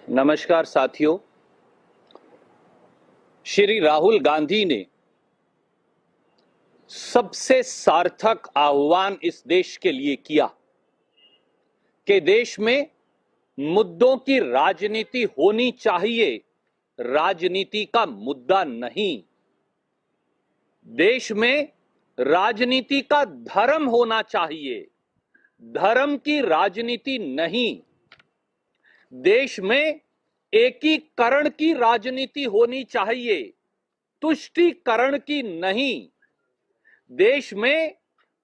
नमस्कार साथियों। श्री राहुल गांधी ने सबसे सार्थक आह्वान इस देश के लिए किया कि देश में मुद्दों की राजनीति होनी चाहिए, राजनीति का मुद्दा नहीं। देश में राजनीति का धर्म होना चाहिए, धर्म की राजनीति नहीं। देश में एकीकरण की राजनीति होनी चाहिए, तुष्टीकरण की नहीं। देश में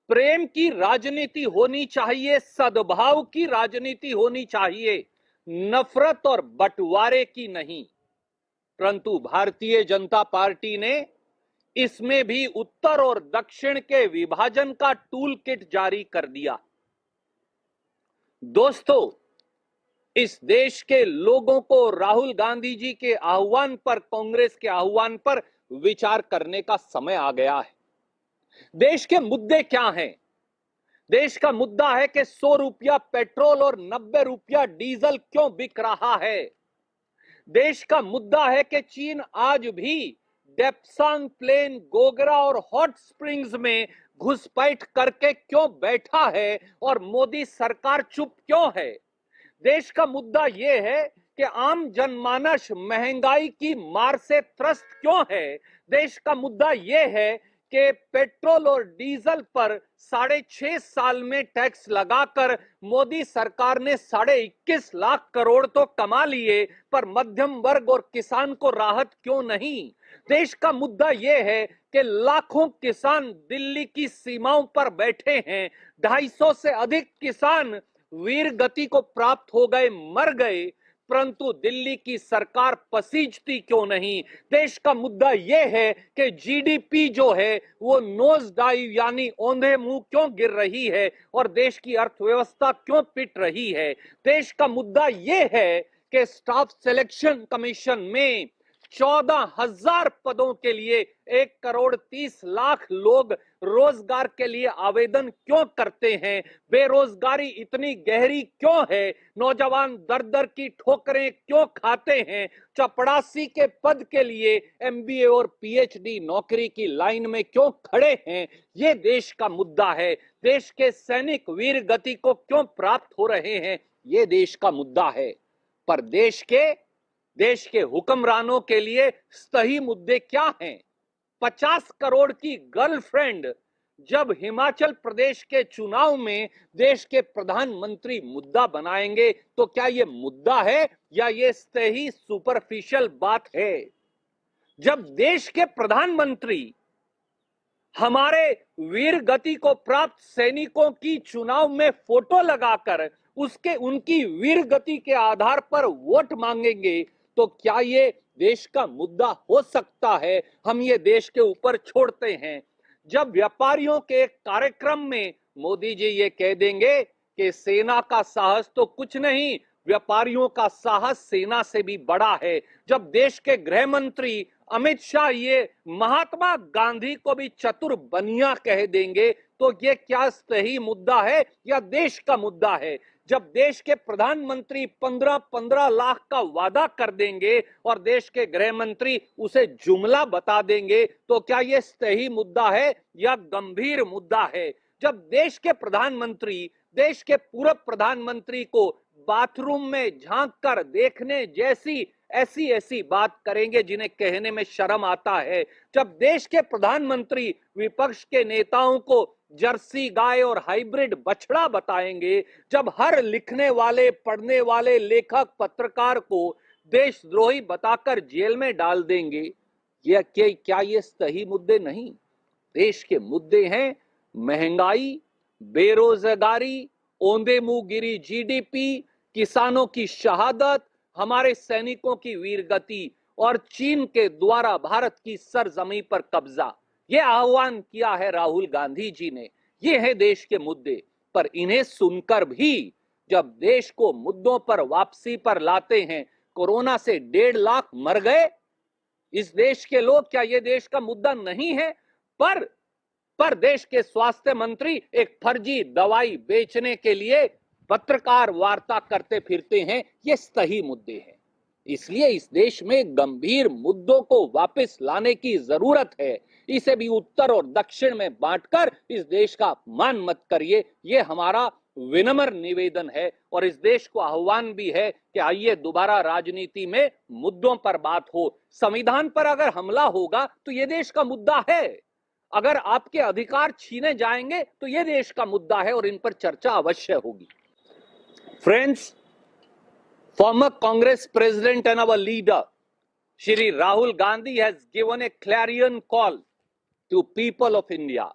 प्रेम की राजनीति होनी चाहिए, सद्भाव की राजनीति होनी चाहिए, नफरत और बंटवारे की नहीं। परंतु भारतीय जनता पार्टी ने इसमें भी उत्तर और दक्षिण के विभाजन का टूल किट जारी कर दिया। दोस्तों, इस देश के लोगों को राहुल गांधी जी के आह्वान पर, कांग्रेस के आह्वान पर विचार करने का समय आ गया है। देश के मुद्दे क्या हैं? देश का मुद्दा है कि 100 रुपया पेट्रोल और 90 रुपया डीजल क्यों बिक रहा है। देश का मुद्दा है कि चीन आज भी डेप्सांग प्लेन, गोगरा और हॉट स्प्रिंग्स में घुसपैठ करके क्यों बैठा है और मोदी सरकार चुप क्यों है। देश का मुद्दा यह है कि आम जनमानस महंगाई की मार से त्रस्त क्यों है। देश का मुद्दा यह है कि पेट्रोल और डीजल पर 6.5 साल में टैक्स लगाकर मोदी सरकार ने 21.5 लाख करोड़ तो कमा लिए, पर मध्यम वर्ग और किसान को राहत क्यों नहीं। देश का मुद्दा यह है कि लाखों किसान दिल्ली की सीमाओं पर बैठे हैं, 250 से अधिक किसान वीर गति को प्राप्त हो गए, मर गए, परंतु दिल्ली की सरकार पसीजती क्यों नहीं। देश का मुद्दा यह है कि जीडीपी जो है वो नोज डाइव यानी औंधे मुंह क्यों गिर रही है और देश की अर्थव्यवस्था क्यों पिट रही है। देश का मुद्दा यह है कि स्टाफ सिलेक्शन कमीशन में 14,000 पदों के लिए 1,30,00,000 लोग रोजगार के लिए आवेदन क्यों करते हैं। बेरोजगारी इतनी गहरी क्यों है। नौजवान दर दर की ठोकरें क्यों खाते हैं। चपरासी के पद के लिए एमबीए और पीएचडी नौकरी की लाइन में क्यों खड़े हैं। ये देश का मुद्दा है। देश के सैनिक वीर गति को क्यों प्राप्त हो रहे हैं, ये देश का मुद्दा है। पर देश के हुक्मरानों के लिए सही मुद्दे क्या हैं। 50 करोड़ की गर्लफ्रेंड जब हिमाचल प्रदेश के चुनाव में देश के प्रधानमंत्री मुद्दा बनाएंगे तो क्या यह मुद्दा है या यह सही सुपरफिशियल बात है। जब देश के प्रधानमंत्री हमारे वीर गति को प्राप्त सैनिकों की चुनाव में फोटो लगाकर उनकी वीर गति के आधार पर वोट मांगेंगे तो क्या ये देश का मुद्दा हो सकता है। हम ये देश के ऊपर छोड़ते हैं। जब व्यापारियों के एक कार्यक्रम में मोदी जी ये कह देंगे कि सेना का साहस तो कुछ नहीं, व्यापारियों का साहस सेना से भी बड़ा है। जब देश के गृह मंत्री अमित शाह ये महात्मा गांधी को भी चतुर बनिया कह देंगे तो ये क्या सही मुद्दा है या देश का मुद्दा है। जब देश के प्रधानमंत्री 15-15 लाख का वादा कर देंगे और देश के गृह मंत्री उसे जुमला बता देंगे तो क्या यह सही मुद्दा है या गंभीर मुद्दा है। जब देश के प्रधानमंत्री देश के पूर्व प्रधानमंत्री को बाथरूम में झांक कर देखने जैसी ऐसी बात करेंगे जिन्हें कहने में शर्म आता है। जब देश के प्रधानमंत्री विपक्ष के नेताओं को जर्सी गाय और हाइब्रिड बछड़ा बताएंगे, जब हर लिखने वाले, पढ़ने वाले लेखक, पत्रकार को देशद्रोही बताकर जेल में डाल देंगे, क्या ये सही मुद्दे नहीं। देश के मुद्दे हैं महंगाई, बेरोजगारी, औंधे मुंह गिरी जीडीपी, किसानों की शहादत, हमारे सैनिकों की वीरगति और चीन के द्वारा भारत की सरजमी पर कब्जा। यह आह्वान किया है राहुल गांधी जी ने। ये है देश के मुद्दे। पर इन्हें सुनकर भी जब देश को मुद्दों पर वापसी पर लाते हैं, कोरोना से 1.5 लाख मर गए इस देश के लोग, क्या यह देश का मुद्दा नहीं है। पर देश के स्वास्थ्य मंत्री एक फर्जी दवाई बेचने के लिए पत्रकार वार्ता करते फिरते हैं, ये सही मुद्दे हैं। इसलिए इस देश में गंभीर मुद्दों को वापस लाने की जरूरत है। इसे भी उत्तर और दक्षिण में बांटकर इस देश का अपमान मत करिए, ये हमारा विनम्र निवेदन है। और इस देश को आह्वान भी है कि आइए दोबारा राजनीति में मुद्दों पर बात हो। संविधान पर अगर हमला होगा तो यह देश का मुद्दा है, अगर आपके अधिकार छीने जाएंगे तो यह देश का मुद्दा है और इन पर चर्चा अवश्य होगी। Friends, former Congress President and our leader, Shri Rahul Gandhi, has given a clarion call to people of India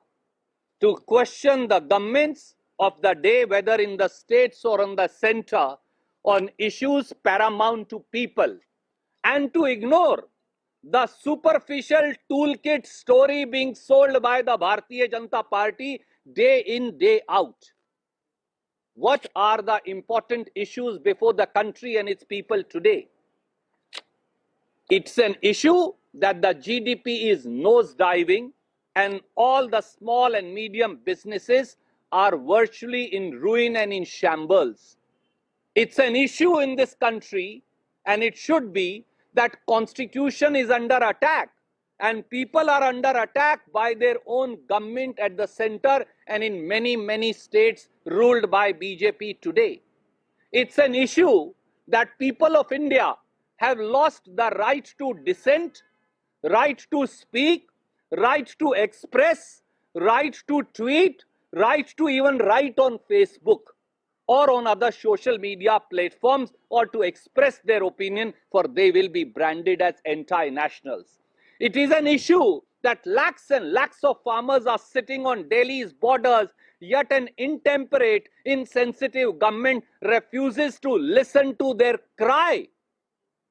to question the governments of the day, whether in the states or in the center, on issues paramount to people, and to ignore the superficial toolkit story being sold by the Bharatiya Janata Party day in, day out. What are the important issues before the country and its people today? It's an issue that the GDP is nosediving and all the small and medium businesses are virtually in ruin and in shambles. It's an issue in this country, and it should be, that constitution is under attack and people are under attack by their own government at the center and in many states ruled by BJP today. It's an issue that people of India have lost the right to dissent, right to speak, right to express, right to tweet, right to even write on Facebook or on other social media platforms, or to express their opinion, for they will be branded as anti-nationals. It is an issue that lakhs and lakhs of farmers are sitting on Delhi's borders, yet an intemperate, insensitive government refuses to listen to their cry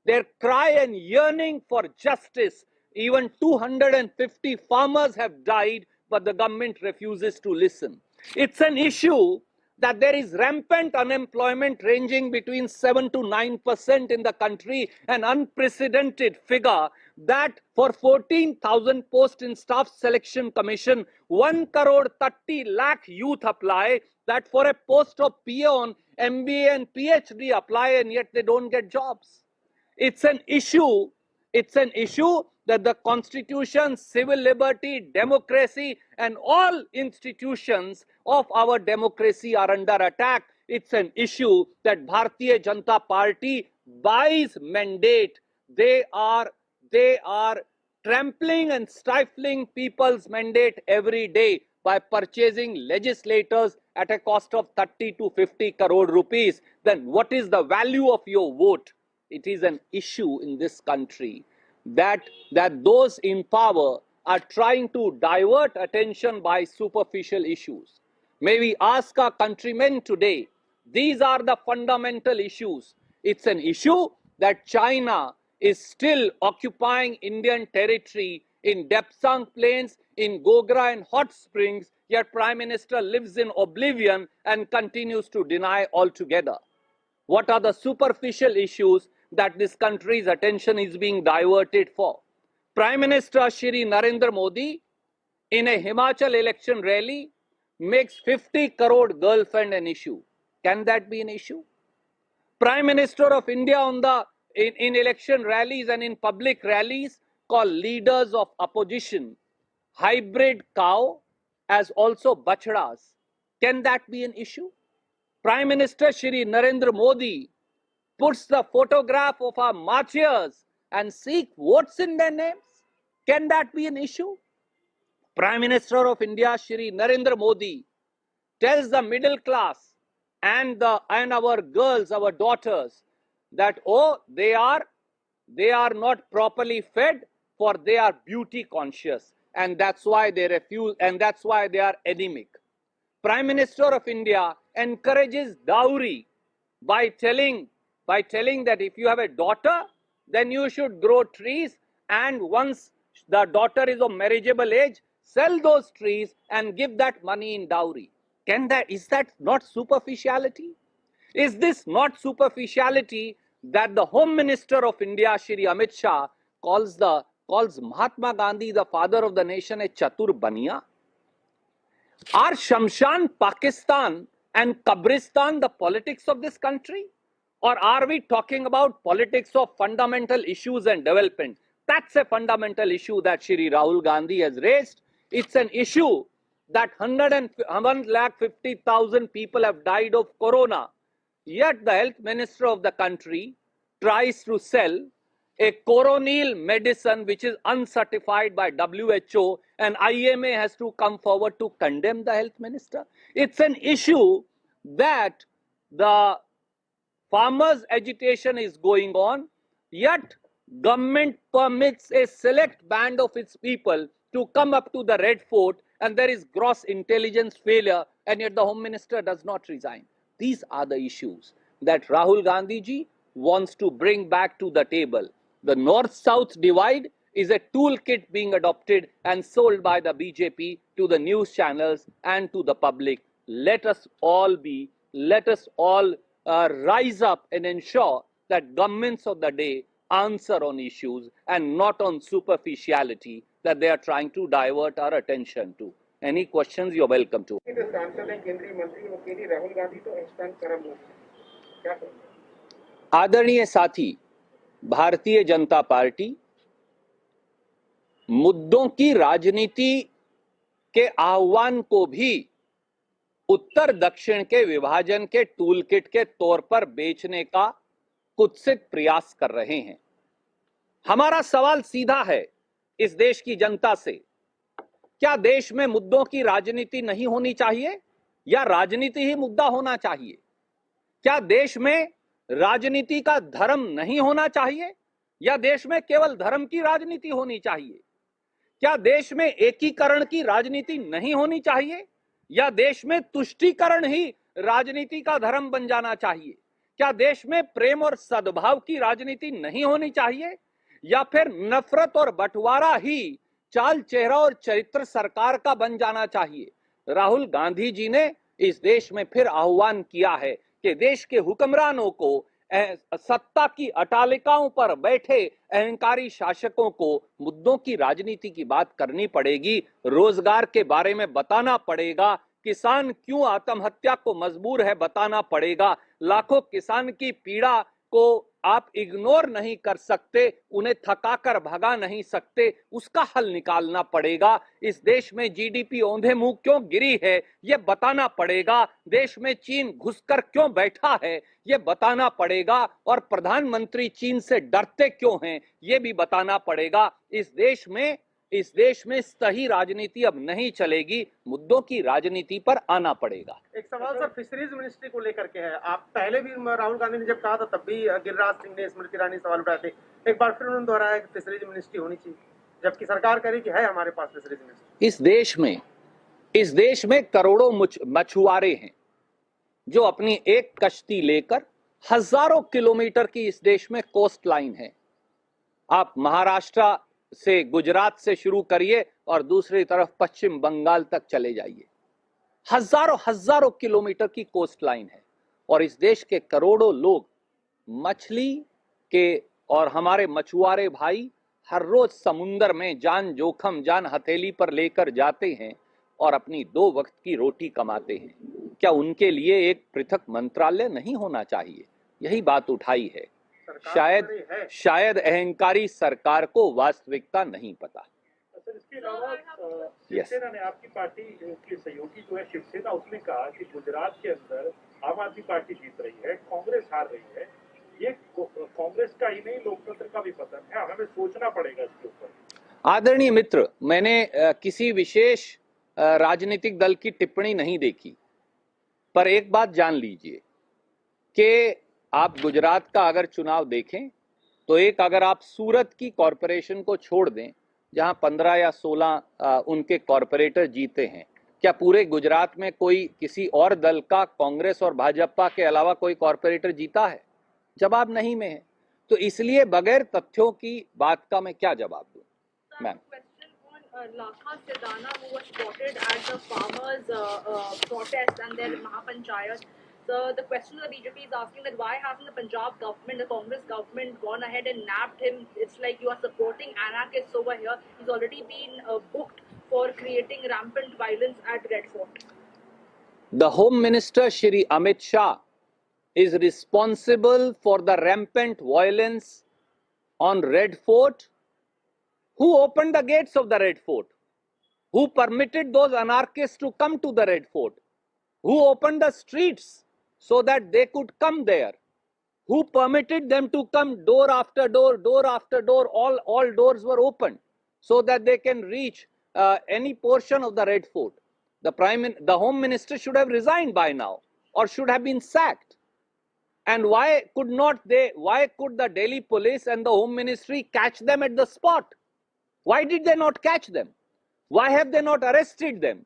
and yearning for justice. Even 250 farmers have died, but the government refuses to listen. It's an issue that there is rampant unemployment ranging between 7 to 9% in the country, an unprecedented figure, that for 14,000 posts in Staff Selection Commission, 1 crore 30 lakh youth apply, that for a post of peon, MBA and PhD apply, and yet they don't get jobs. It's an issue that the constitution, civil liberty, democracy, and all institutions of our democracy are under attack. It's an issue that Bharatiya Janata Party buys mandate. They are trampling and stifling people's mandate every day by purchasing legislators at a cost of 30 to 50 crore rupees. Then what is the value of your vote? It is an issue in this country that those in power are trying to divert attention by superficial issues. May we ask our countrymen today, these are the fundamental issues. It's an issue that China is still occupying Indian territory in Depsang Plains, in Gogra and Hot Springs, yet Prime Minister lives in oblivion and continues to deny altogether. What are the superficial issues that this country's attention is being diverted for? Prime Minister Shri Narendra Modi, in a Himachal election rally, makes 50 crore girlfriend an issue. Can that be an issue? Prime Minister of India in election rallies and in public rallies call leaders of opposition hybrid cow as also bachadas. Can that be an issue? Prime Minister Shri Narendra Modi puts the photograph of our martyrs and seek votes in their names. Can that be an issue? Prime Minister of India Shri Narendra Modi tells the middle class and our girls, our daughters, that they are not properly fed, for they are beauty conscious, and that's why they refuse, and that's why they are anemic. Prime Minister of India encourages dowry by telling that if you have a daughter, then you should grow trees, and once the daughter is of marriageable age, sell those trees and give that money in dowry. Is that not superficiality? Is this not superficiality that the Home Minister of India, Shri Amit Shah, calls Mahatma Gandhi, the father of the nation, a Chatur Baniya? Are Shamshan, Pakistan and Kabristan the politics of this country? Or are we talking about politics of fundamental issues and development? That's a fundamental issue that Shri Rahul Gandhi has raised. It's an issue that 150,000 people have died of corona. Yet the health minister of the country tries to sell a coronal medicine which is uncertified by WHO, and IMA has to come forward to condemn the health minister. It's an issue that the farmers' agitation is going on, yet government permits a select band of its people to come up to the Red Fort, and there is gross intelligence failure, and yet the Home Minister does not resign. These are the issues that Rahul Gandhi ji wants to bring back to the table. The North-South divide is a toolkit being adopted and sold by the BJP to the news channels and to the public. Let us all rise up and ensure that governments of the day answer on issues and not on superficiality that they are trying to divert our attention to. Any questions, you're welcome to. आदरणीय साथी, Bharatiya Janata party मुद्दों की राजनीति के आह्वान को भी उत्तर दक्षिण के विभाजन के टूलकिट के तौर पर बेचने का कुत्सित प्रयास कर रहे हैं। हमारा सवाल सीधा है इस देश की जनता से, क्या देश में मुद्दों की राजनीति नहीं होनी चाहिए या राजनीति ही मुद्दा होना चाहिए? क्या देश में राजनीति का धर्म नहीं होना चाहिए या देश में केवल धर्म की राजनीति होनी चाहिए? क्या देश में एकीकरण की राजनीति नहीं होनी चाहिए या देश में तुष्टीकरण ही राजनीति का धर्म बन जाना चाहिए? क्या देश में प्रेम और सद्भाव की राजनीति नहीं होनी चाहिए या फिर नफरत और बंटवारा ही चाल चेहरा और चरित्र सरकार का बन जाना चाहिए? राहुल गांधी जी ने इस देश में फिर आह्वान किया है कि देश के हुक्मरानों को, सत्ता की अटालिकाओं पर बैठे अहंकारी शासकों को मुद्दों की राजनीति की बात करनी पड़ेगी, रोजगार के बारे में बताना पड़ेगा, किसान क्यों आत्महत्या को मजबूर है बताना पड़ेगा, लाखों किसान की पीड़ा को आप इग्नोर नहीं कर सकते, उन्हें थकाकर भगा नहीं सकते, उसका हल निकालना पड़ेगा। इस देश में जीडीपी औंधे मुंह क्यों गिरी है ये बताना पड़ेगा, देश में चीन घुसकर क्यों बैठा है ये बताना पड़ेगा, और प्रधानमंत्री चीन से डरते क्यों हैं ये भी बताना पड़ेगा। इस देश में सही राजनीति अब नहीं चलेगी, मुद्दों की राजनीति पर आना पड़ेगा। एक सवाल सर फिशरीज मिनिस्ट्री को लेकर के है। आप पहले भी राहुल गांधी ने जब कहा था तब भी गिरिराज सिंह ने, स्मृति ईरानी सवाल उठाए थे, एक बार फिर उन्होंने दोहराया कि फिशरीज मिनिस्ट्री होनी चाहिए, जबकि सरकार कह रही कि है हमारे पास फिशरीज मिनिस्ट्री। इस देश में करोड़ों मछुआरे हैं जो अपनी एक कश्ती लेकर हजारों किलोमीटर की इस देश में कोस्ट लाइन है। आप महाराष्ट्र से, गुजरात से शुरू करिए और दूसरी तरफ पश्चिम बंगाल तक चले जाइए, हजारों किलोमीटर की कोस्ट लाइन है, और इस देश के करोड़ों लोग मछली के और हमारे मछुआरे भाई हर रोज समुंदर में जान जोखम, जान हथेली पर लेकर जाते हैं और अपनी 2 वक्त की रोटी कमाते हैं। क्या उनके लिए एक पृथक मंत्रालय नहीं होना चाहिए? यही बात उठाई है। शायद अहंकारी सरकार को वास्तविकता नहीं पता। सर, इसके अलावा शिवसेना ने, आपकी पार्टी की सहयोगी जो है शिवसेना, उसने कहा कि गुजरात के अंदर आम आदमी पार्टी जीत रही है, कांग्रेस हार रही है, ये कांग्रेस का ही नहीं लोकतंत्र का भी पतन है, हमें सोचना पड़ेगा इसके ऊपर। आदरणीय मित्र, मैंने किसी विशेष राजनीतिक दल की टिप्पणी नहीं देखी, पर एक बात जान लीजिए कि आप गुजरात का अगर चुनाव देखें तो अगर आप सूरत की कॉरपोरेशन को छोड़ दें जहां 15 या 16 उनके कॉरपोरेटर जीते हैं, क्या पूरे गुजरात में कोई किसी और दल का, कांग्रेस और भाजपा के अलावा कोई कॉरपोरेटर जीता है? जवाब नहीं में है। तो इसलिए बगैर तथ्यों की बात का मैं क्या जवाब दूं? Ma'am, Lakha Sirdana, who was spotted at the farmers' protest and their Mahapanchayat. So the question the BJP is asking that why hasn't the Punjab government, the Congress government, gone ahead and nabbed him? It's like you are supporting anarchists over here. He's already been booked for creating rampant violence at Red Fort. The Home Minister Shri Amit Shah is responsible for the rampant violence on Red Fort? Who opened the gates of the Red Fort? Who permitted those anarchists to come to the Red Fort? Who opened the streets so that they could come there? Who permitted them to come door after door, door after door? All doors were opened so that they can reach any portion of the Red Fort. The Home Minister should have resigned by now or should have been sacked. And why could the Delhi police and the Home Ministry catch them at the spot? Why did they not catch them? Why have they not arrested them?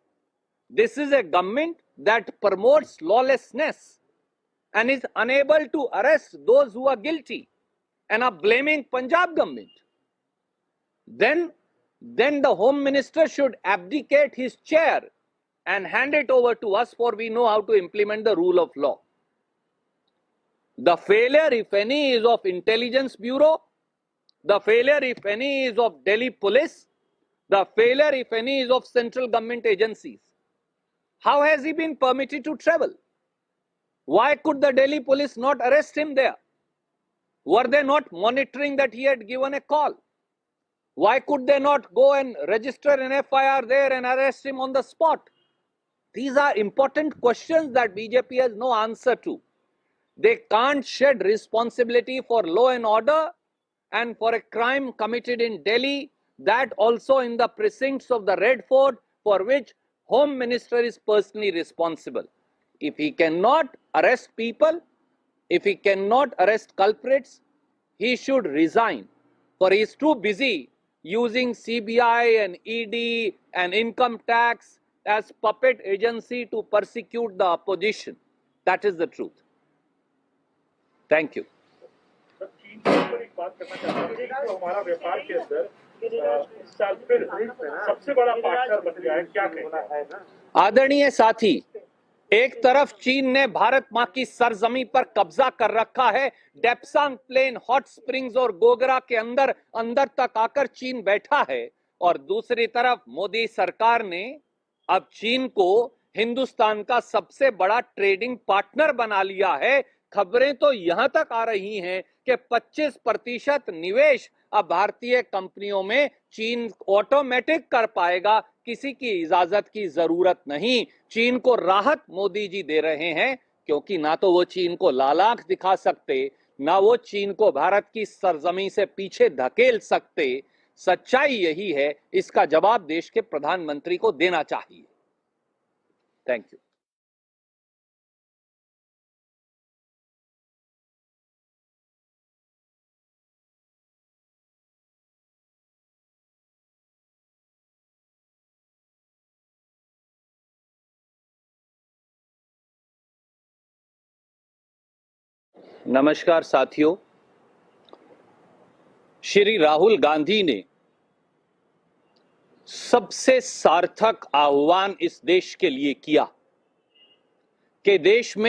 This is a government that promotes lawlessness and is unable to arrest those who are guilty and are blaming Punjab government. Then the Home Minister should abdicate his chair and hand it over to us, for we know how to implement the rule of law. The failure, if any, is of Intelligence Bureau. The failure, if any, is of Delhi Police. The failure, if any, is of central government agencies. How has he been permitted to travel? Why could the Delhi police not arrest him there? Were they not monitoring that he had given a call? Why could they not go and register an FIR there and arrest him on the spot? These are important questions that BJP has no answer to. They can't shed responsibility for law and order and for a crime committed in Delhi, that also in the precincts of the Red Fort, for which Home Minister is personally responsible. If he cannot arrest people, if he cannot arrest culprits, he should resign, for he is too busy using CBI and ED and income tax as puppet agency to persecute the opposition. That is the truth. Thank you. Sir, चीन के ऊपर एक बात करना चाहता हूँ कि जो हमारा व्यापार के अंदर इस साल फिर सबसे बड़ा पार्टनर बन गया है, क्या कहना? आदरणीय साथी, एक तरफ चीन ने भारत मां की सरजमी पर कब्जा कर रखा है। डेप्सांग प्लेन, हॉट स्प्रिंग्स और गोगरा के अंदर तक आकर चीन बैठा है, और दूसरी तरफ मोदी सरकार ने अब चीन को हिंदुस्तान का सबसे बड़ा ट्रेडिंग पार्टनर बना लिया है। खबरें तो यहां तक आ रही हैं कि 25% निवेश अब भारतीय कंपनियों में चीन ऑटोमेटिक कर पाएगा, किसी की इजाजत की जरूरत नहीं। चीन को राहत मोदी जी दे रहे हैं, क्योंकि ना तो वो चीन को लाल आंख दिखा सकते, ना वो चीन को भारत की सरजमी से पीछे धकेल सकते। सच्चाई यही है, इसका जवाब देश के प्रधानमंत्री को देना चाहिए। Thank you. नमस्कार साथियों, श्री राहुल गांधी ने सबसे सार्थक आह्वान इस देश के लिए किया कि देश में